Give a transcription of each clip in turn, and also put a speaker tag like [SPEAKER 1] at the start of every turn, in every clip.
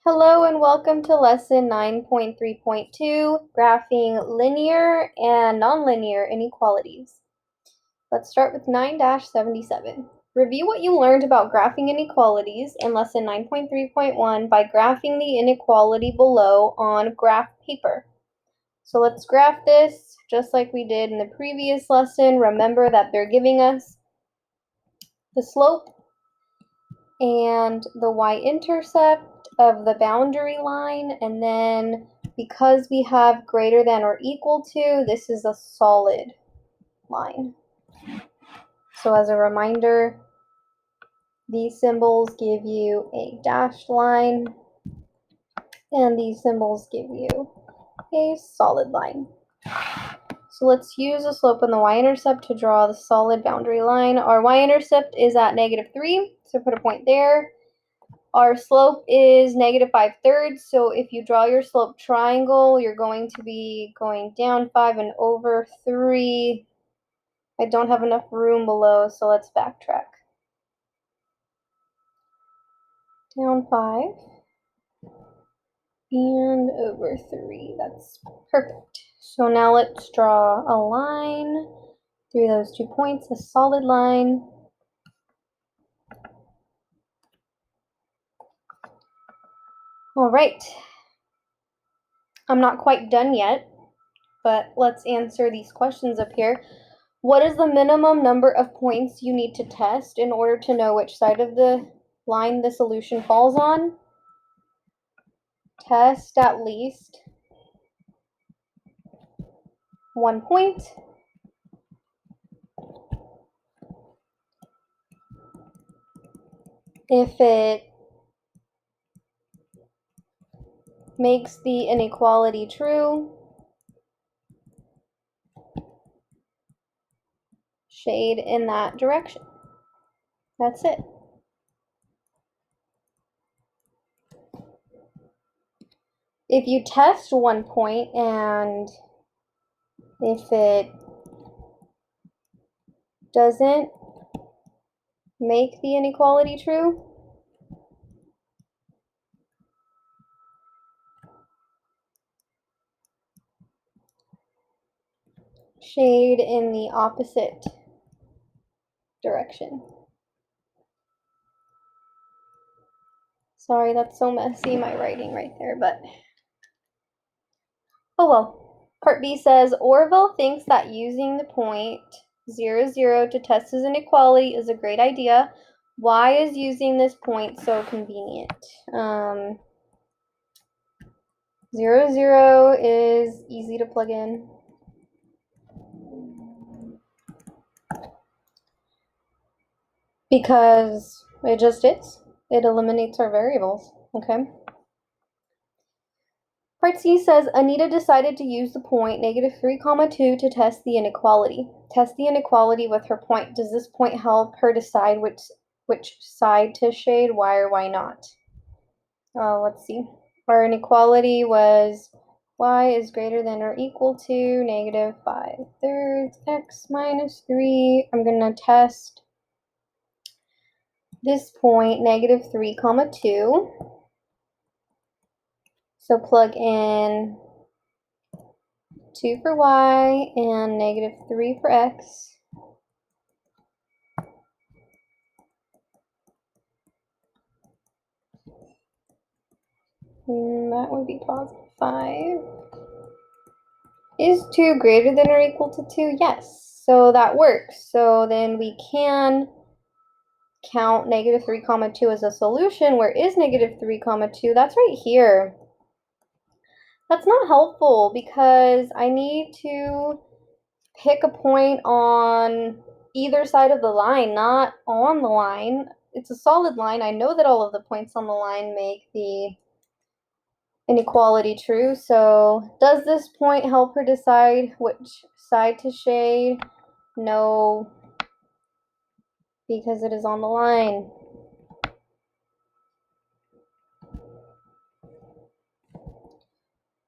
[SPEAKER 1] Hello and welcome to lesson 9.3.2, graphing linear and nonlinear inequalities. Let's start with 9-77. Review what you learned about graphing inequalities in lesson 9.3.1 by graphing the inequality below on graph paper. So let's graph this just like we did in the previous lesson. Remember that they're giving us the slope and the y-intercept of the boundary line, and then because we have greater than or equal to, this is a solid line. So as a reminder, these symbols give you a dashed line, and these symbols give you a solid line. So let's use the slope and the y-intercept to draw the solid boundary line. Our y-intercept is at -3, so put a point there. Our slope is -5/3, so if you draw your slope triangle, you're going to be going down 5 and over 3. I don't have enough room below, so let's backtrack. Down 5 and over 3. That's perfect. So now let's draw a line through those 2 points, a solid line. All right. I'm not quite done yet, but let's answer these questions up here. What is the minimum number of points you need to test in order to know which side of the line the solution falls on? Test at least 1 point. If it makes the inequality true, shade in that direction. That's it. If you test 1 point and if it doesn't make the inequality true, shade in the opposite direction. Sorry, that's so messy, my writing right there, but oh well. Part B says, Orville thinks that using the point 0, 0 to test his inequality is a great idea. Why is using this point so convenient? 0, 0 is easy to plug in. Because it just is. It eliminates our variables, okay? Part C says, Anita decided to use the point -3, 2 to test the inequality. Test the inequality with her point. Does this point help her decide which side to shade? Why or why not? Let's see. Our inequality was y is greater than or equal to -5/3 x minus 3. I'm going to test this point, -3, 2. So plug in 2 for y and -3 for x. And that would be +5. Is 2 greater than or equal to 2? Yes. So that works. So then we can count -3, 2 as a solution. Where is -3, 2? That's right here. That's not helpful because I need to pick a point on either side of the line, not on the line. It's a solid line. I know that all of the points on the line make the inequality true. So does this point help her decide which side to shade? No, because it is on the line.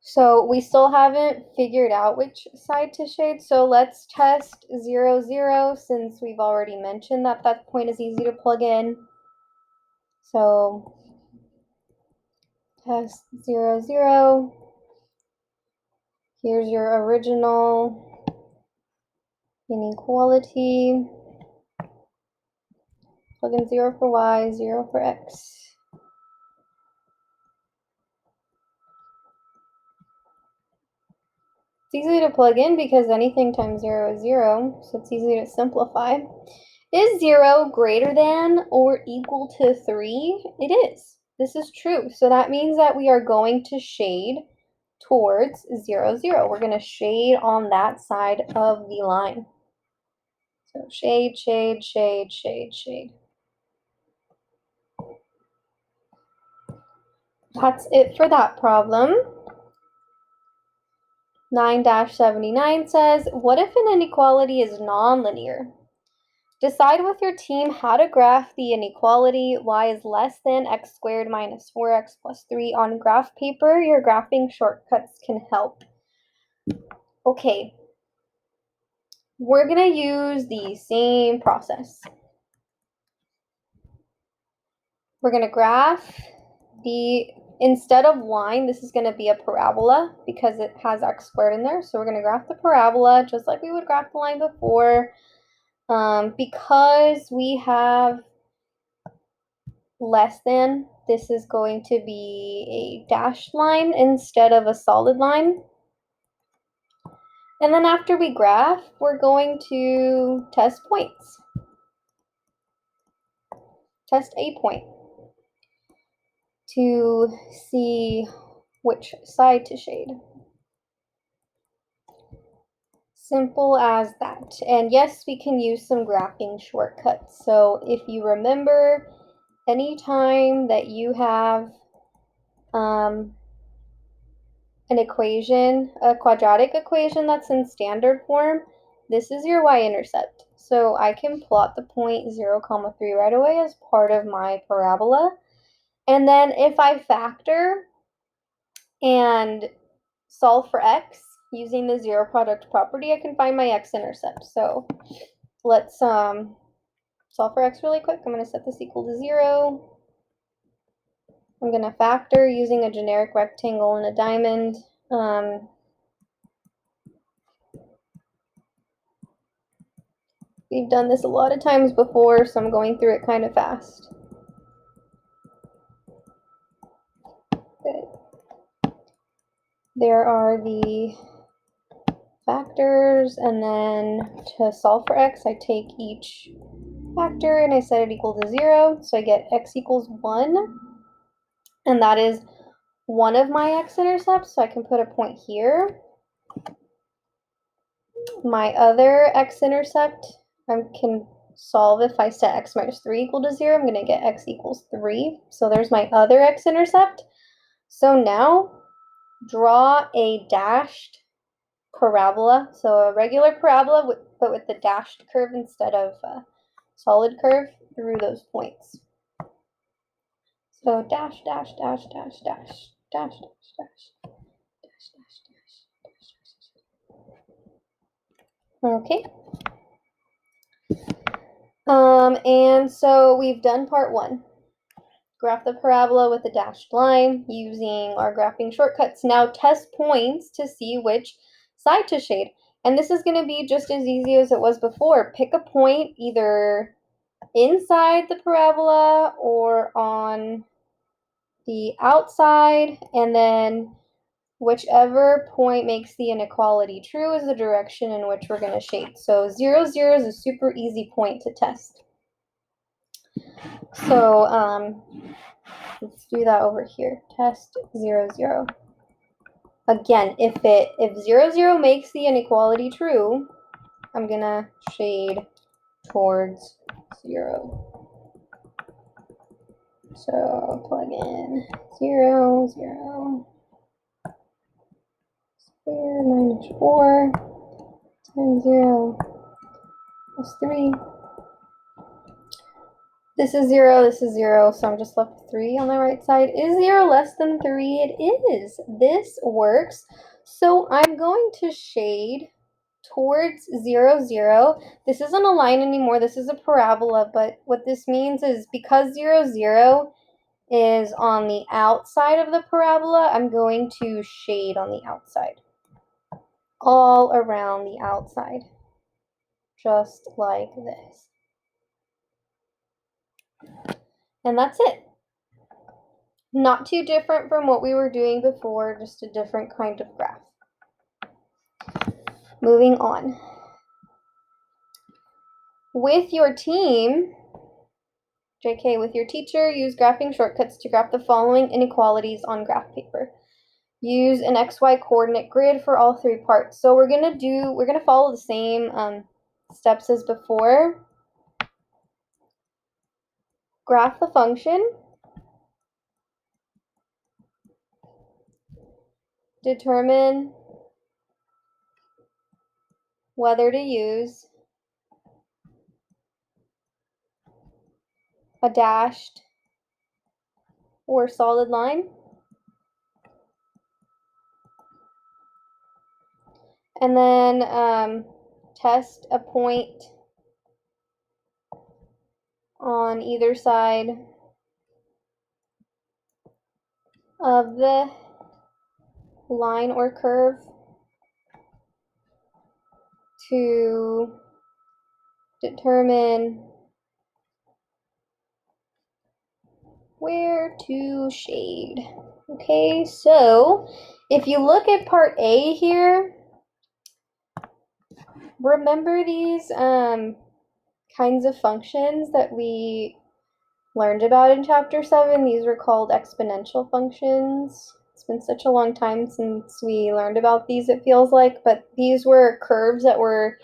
[SPEAKER 1] So we still haven't figured out which side to shade. So let's test 0, 0 since we've already mentioned that that point is easy to plug in. So Test 0, 0. Here's your original inequality. Plug in 0 for y, 0 for x. It's easy to plug in because anything times 0 is 0, so it's easy to simplify. Is 0 greater than or equal to 3? It is. This is true. So that means that we are going to shade towards 0, 0. We're going to shade on that side of the line. So shade, shade, shade, shade, shade. That's it for that problem. 9-79 says, what if an inequality is nonlinear? Decide with your team how to graph the inequality y is less than x squared minus 4x plus 3 on graph paper. Your graphing shortcuts can help. Okay, we're going to use the same process. We're going to graph instead of line, this is going to be a parabola because it has x squared in there. So we're going to graph the parabola just like we would graph the line before. Because we have less than, this is going to be a dashed line instead of a solid line. And then after we graph, we're going to test points. Test a point to see which side to shade. Simple as that. And yes, we can use some graphing shortcuts. So if you remember, anytime that you have an equation, a quadratic equation that's in standard form, this is your y-intercept. So I can plot the point 0, 3 right away as part of my parabola. And then if I factor and solve for x using the zero product property, I can find my x-intercept. So let's solve for x really quick. I'm going to set this equal to 0. I'm going to factor using a generic rectangle and a diamond. We've done this a lot of times before, so I'm going through it kind of fast. Okay. There are the factors, and then to solve for x, I take each factor and I set it equal to 0, so I get x equals 1, and that is one of my x-intercepts, so I can put a point here. My other x-intercept, I can solve if I set x minus 3 equal to 0. I'm going to get x equals 3. So there's my other x-intercept. So now draw a dashed parabola. So a regular parabola, but with the dashed curve instead of a solid curve through those points. So dash, dash, dash, dash, dash, dash, dash, dash, dash, dash, dash, dash, dash. Okay. And so we've done part 1. Graph the parabola with a dashed line using our graphing shortcuts. Now test points to see which side to shade. And this is going to be just as easy as it was before. Pick a point either inside the parabola or on the outside, and then whichever point makes the inequality true is the direction in which we're going to shade. So 0, 0 is a super easy point to test. So let's do that over here. Test 0, 0. Again, if 0, 0 makes the inequality true, I'm going to shade towards 0. So plug in 0, 0. Square minus 4 times 0 plus 3. This is 0, this is 0, so I'm just left with 3 on the right side. Is 0 less than 3? It is. This works. So I'm going to shade towards 0, 0. This isn't a line anymore. This is a parabola, but what this means is because 0, 0 is on the outside of the parabola, I'm going to shade on the outside. All around the outside. Just like this. And that's it. Not too different from what we were doing before, just a different kind of graph. Moving on. With your team, JK, with your teacher, use graphing shortcuts to graph the following inequalities on graph paper. Use an XY coordinate grid for all three parts. So we're gonna follow the same steps as before. Graph the function. Determine whether to use a dashed or solid line. And then test a point on either side of the line or curve to determine where to shade. Okay, so if you look at part A here, remember these kinds of functions that we learned about in chapter 7? These were called exponential functions. It's been such a long time since we learned about these, it feels like, but these were curves that were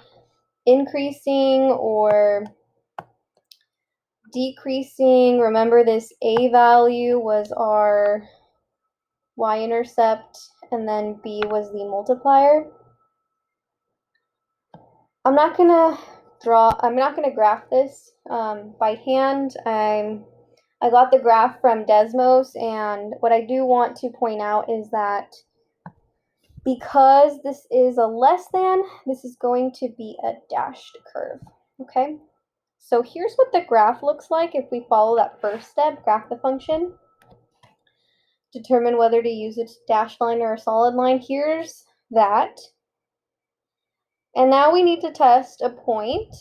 [SPEAKER 1] increasing or decreasing. Remember, this A value was our y-intercept, and then B was the multiplier. I'm not gonna graph this by hand. I got the graph from Desmos, and what I do want to point out is that because this is a less than, this is going to be a dashed curve, okay? So here's what the graph looks like if we follow that first step, graph the function. Determine whether to use a dashed line or a solid line. Here's that. And now we need to test a point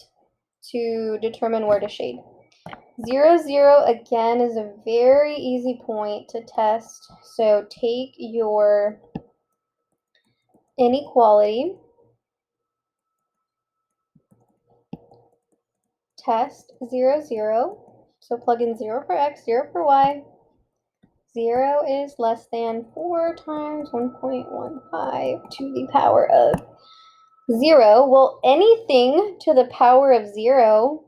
[SPEAKER 1] to determine where to shade. 0, 0, again, is a very easy point to test. So take your inequality, test 0, 0. So plug in 0 for x, 0 for y. 0 is less than 4 times 1.15 to the power of 0. Well, anything to the power of 0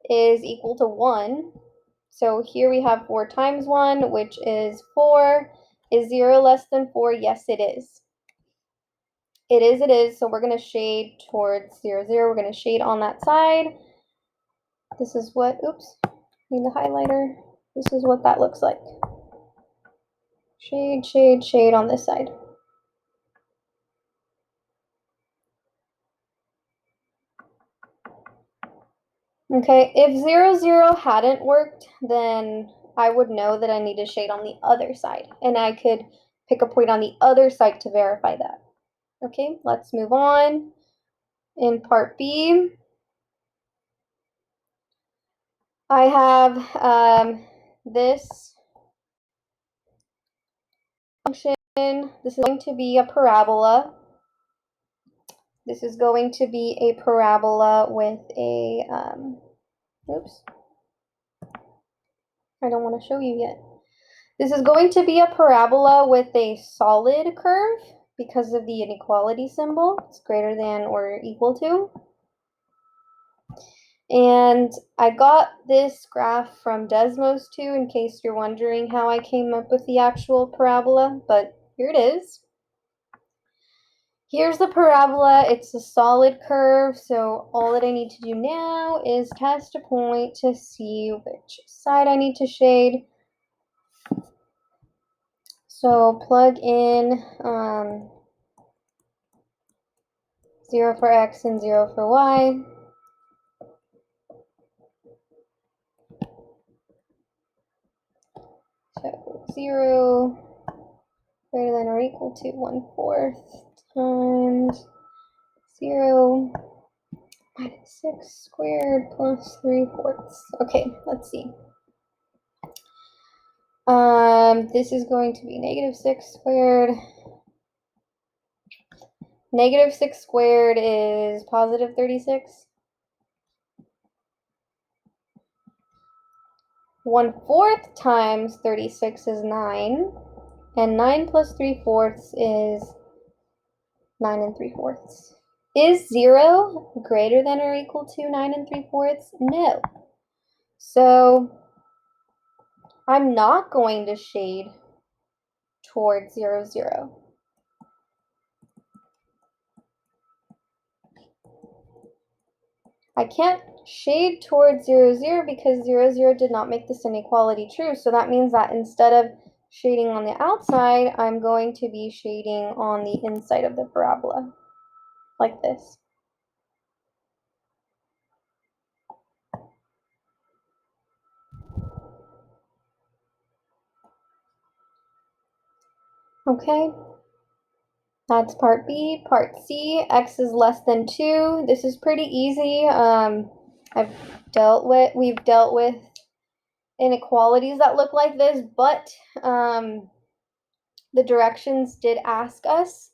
[SPEAKER 1] is equal to 1. So here we have 4 times 1, which is 4. Is 0 less than 4? Yes, it is. It is. So we're going to shade towards 0, 0. We're going to shade on that side. This is what, oops, need the highlighter. This is what that looks like. Shade, shade, shade on this side. Okay, if 0, 0 hadn't worked, then I would know that I need to shade on the other side, and I could pick a point on the other side to verify that. Okay, let's move on. In part B, I have this function. This is going to be a parabola. This is going to be a parabola with a, oops, I don't want to show you yet. This is going to be a parabola with a solid curve because of the inequality symbol. It's greater than or equal to. And I got this graph from Desmos too, in case you're wondering how I came up with the actual parabola, but here it is. Here's the parabola. It's a solid curve, so all that I need to do now is test a point to see which side I need to shade. So plug in 0 for x and 0 for y. 0 greater than or equal to 1/4 times 0 minus 6 squared plus 3/4. Okay, let's see. This is going to be negative 6 squared. Negative 6 squared is positive 36. 1/4 times 36 is 9. And 9 plus 3/4 is 9 3/4. Is 0 greater than or equal to 9 3/4? No. So I'm not going to shade towards 0, 0. I can't shade towards 0, 0 because 0, 0 did not make this inequality true. So that means that instead of shading on the outside, I'm going to be shading on the inside of the parabola, like this. Okay, that's part B. Part C, x is less than 2. This is pretty easy. We've dealt with inequalities that look like this, but the directions did ask us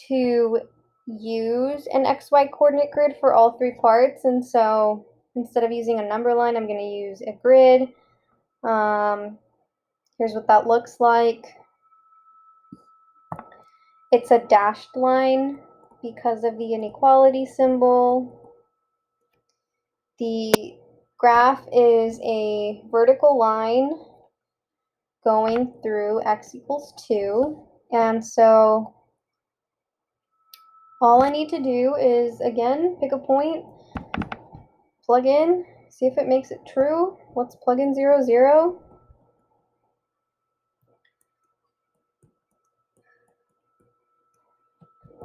[SPEAKER 1] to use an XY coordinate grid for all 3 parts, and so instead of using a number line, I'm going to use a grid. Here's what that looks like. It's a dashed line because of the inequality symbol. The graph is a vertical line going through x equals 2, and so all I need to do is, again, pick a point, plug in, see if it makes it true. Let's plug in 0, 0.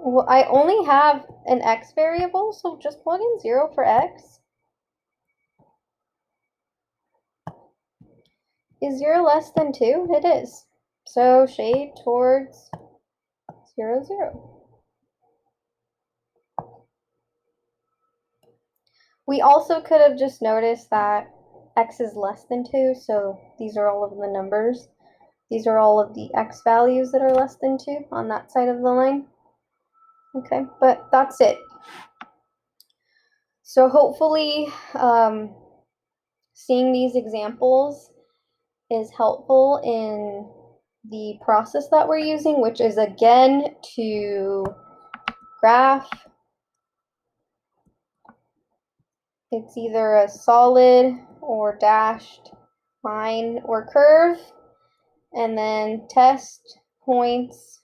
[SPEAKER 1] Well, I only have an x variable, so just plug in 0 for x. Is 0 less than 2? It is. So shade towards 0, 0. We also could have just noticed that x is less than 2, so these are all of the numbers. These are all of the x values that are less than 2 on that side of the line. Okay, but that's it. So hopefully seeing these examples is helpful in the process that we're using, which is, again, to graph. It's either a solid or dashed line or curve, and then test points,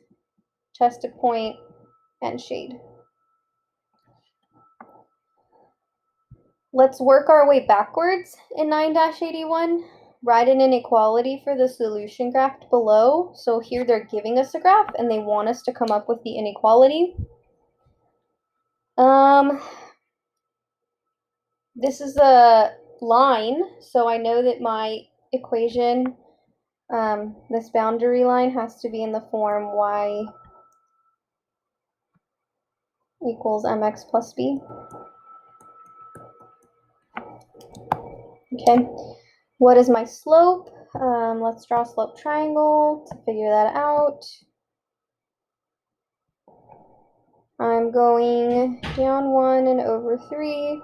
[SPEAKER 1] test a point, and shade. Let's work our way backwards in 9-81. Write an inequality for the solution graphed below. So here they're giving us a graph and they want us to come up with the inequality. This is a line, so I know that my equation, this boundary line, has to be in the form y equals mx plus b. Okay, what is my slope? Let's draw a slope triangle to figure that out. I'm going down 1 and over 3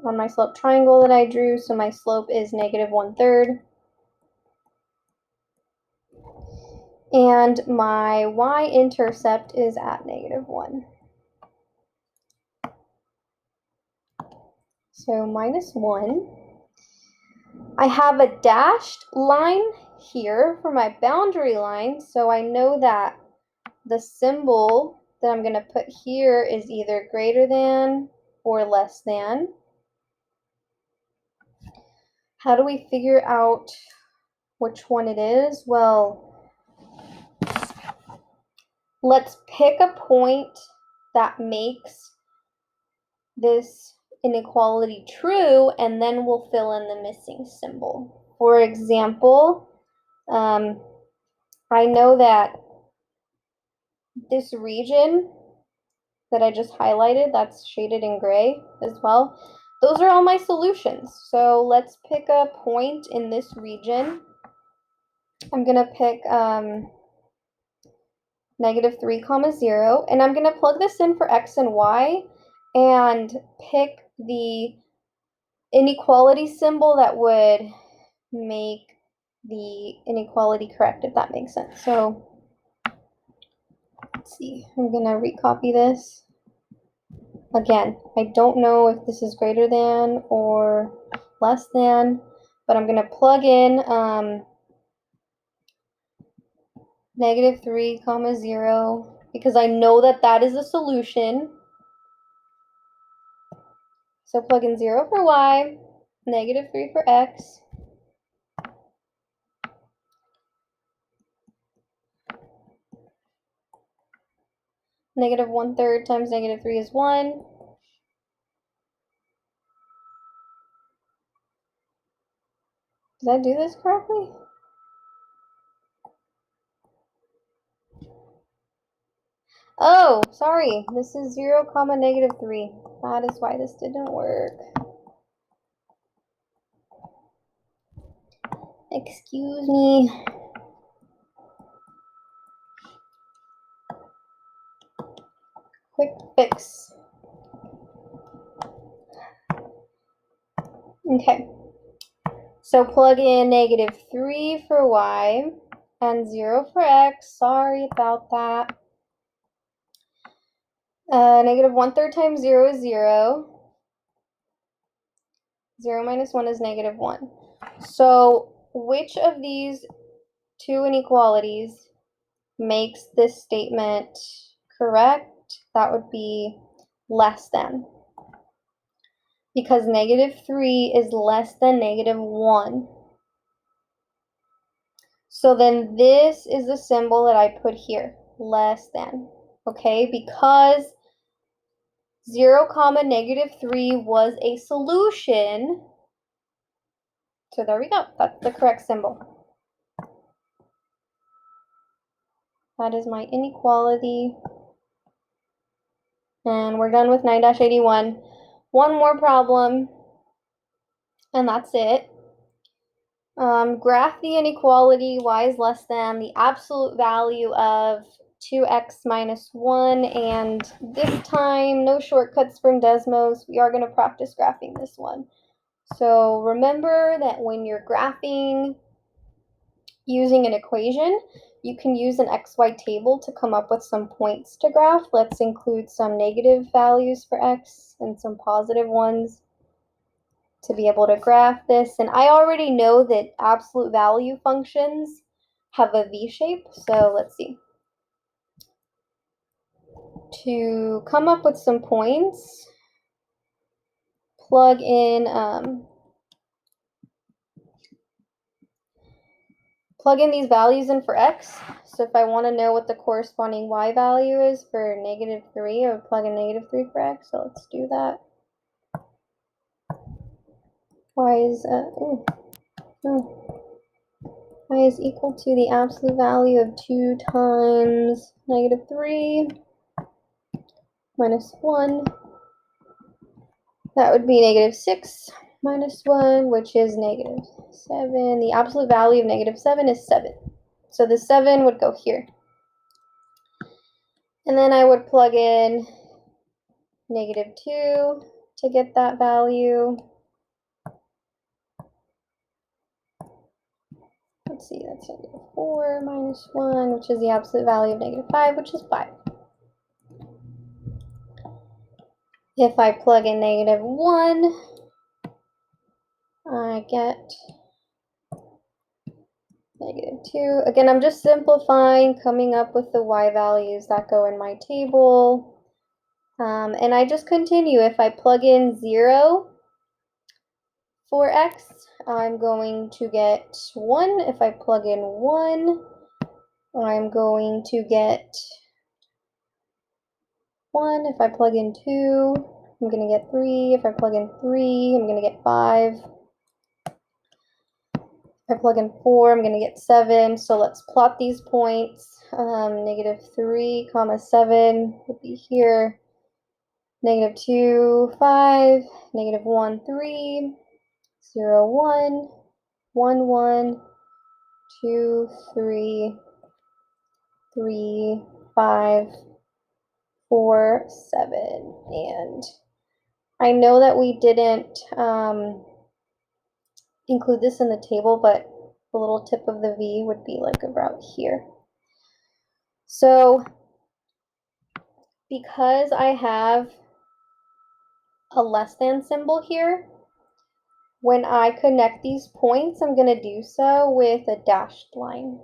[SPEAKER 1] on my slope triangle that I drew, so my slope is negative 1/3. And my y-intercept is at negative 1. So minus 1. I have a dashed line here for my boundary line, so I know that the symbol that I'm going to put here is either greater than or less than. How do we figure out which one it is? Well, let's pick a point that makes this inequality true, and then we'll fill in the missing symbol. For example, I know that this region that I just highlighted, that's shaded in gray as well, those are all my solutions. So let's pick a point in this region. I'm gonna pick -3, 0, and I'm gonna plug this in for x and y and pick the inequality symbol that would make the inequality correct, if that makes sense. So let's see, I'm gonna recopy this. Again, I don't know if this is greater than or less than, but I'm gonna plug in -3, 0, because I know that that is a solution. So plug in 0 for y, -3 for x, -1/3 times -3 is 1. Did I do this correctly? Oh, sorry. This is 0, -3. That is why this didn't work. Excuse me. Quick fix. Okay. So plug in -3 for y and 0 for x. Sorry about that. -1/3 times 0 is 0. 0 minus 1 is -1. So which of these two inequalities makes this statement correct? That would be less than. Because -3 is less than -1. So then this is the symbol that I put here, less than, okay? Because 0, -3 was a solution. So there we go, that's the correct symbol. That is my inequality. And we're done with 9-81. One more problem, and that's it. Graph the inequality y is less than the absolute value of 2x minus 1, and this time, no shortcuts from Desmos. We are going to practice graphing this one. So remember that when you're graphing using an equation, you can use an XY table to come up with some points to graph. Let's include some negative values for x and some positive ones to be able to graph this. And I already know that absolute value functions have a V shape. So let's see. To come up with some points, plug in these values in for x. So if I want to know what the corresponding y value is for -3, I would plug in -3 for x. So let's do that. Y is y is equal to the absolute value of 2 times -3 minus 1. That would be -6 minus 1, which is -7. The absolute value of -7 is 7. So the 7 would go here. And then I would plug in -2 to get that value. Let's see, that's -4 minus 1, which is the absolute value of -5, which is 5. If I plug in -1, I get -2. Again, I'm just simplifying, coming up with the y values that go in my table. And I just continue. If I plug in 0 for x, I'm going to get 1. If I plug in 1, I'm going to get 1. If I plug in 2, I'm going to get 3. If I plug in 3, I'm going to get 5. If If I plug in 4, I'm going to get 7. So let's plot these points. -3, 7 would be here. -2, 5. -1, 3. 0, 1. 1, 1. 2, 3. 3, 5. 4, 7. And I know that we didn't include this in the table, but the little tip of the V would be like about here. So because I have a less than symbol here, when I connect these points, I'm going to do so with a dashed line.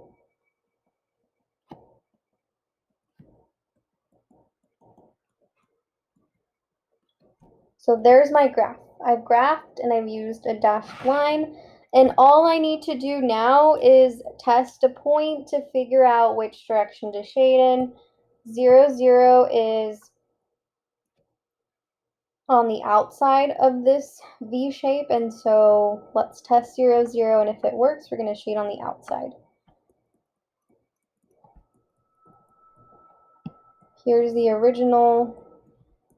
[SPEAKER 1] So there's my graph. I've graphed and I've used a dashed line. And all I need to do now is test a point to figure out which direction to shade in. 0, 0 is on the outside of this V shape, and so let's test 0, 0, and if it works, we're going to shade on the outside. Here's the original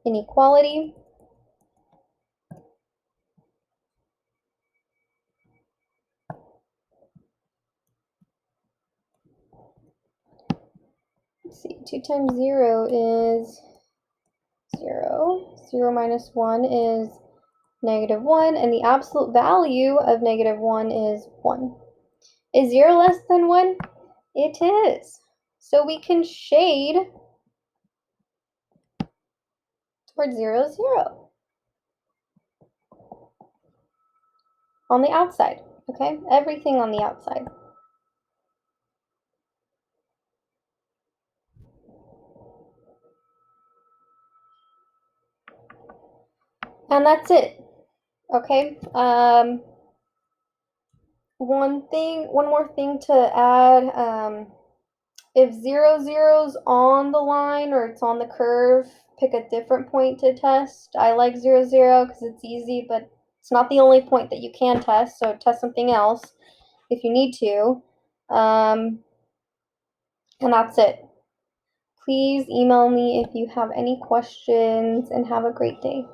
[SPEAKER 1] inequality. Let's see, 2 times 0 is 0. 0 minus 1 is -1, and the absolute value of -1 is 1. Is 0 less than 1? It is. So we can shade towards 0, 0 on the outside, okay? Everything on the outside. And that's it, okay? One more thing to add, if 0, 0's on the line or it's on the curve, pick a different point to test. I like 0, 0 because it's easy, but it's not the only point that you can test, so test something else if you need to. And that's it. Please email me if you have any questions, and have a great day.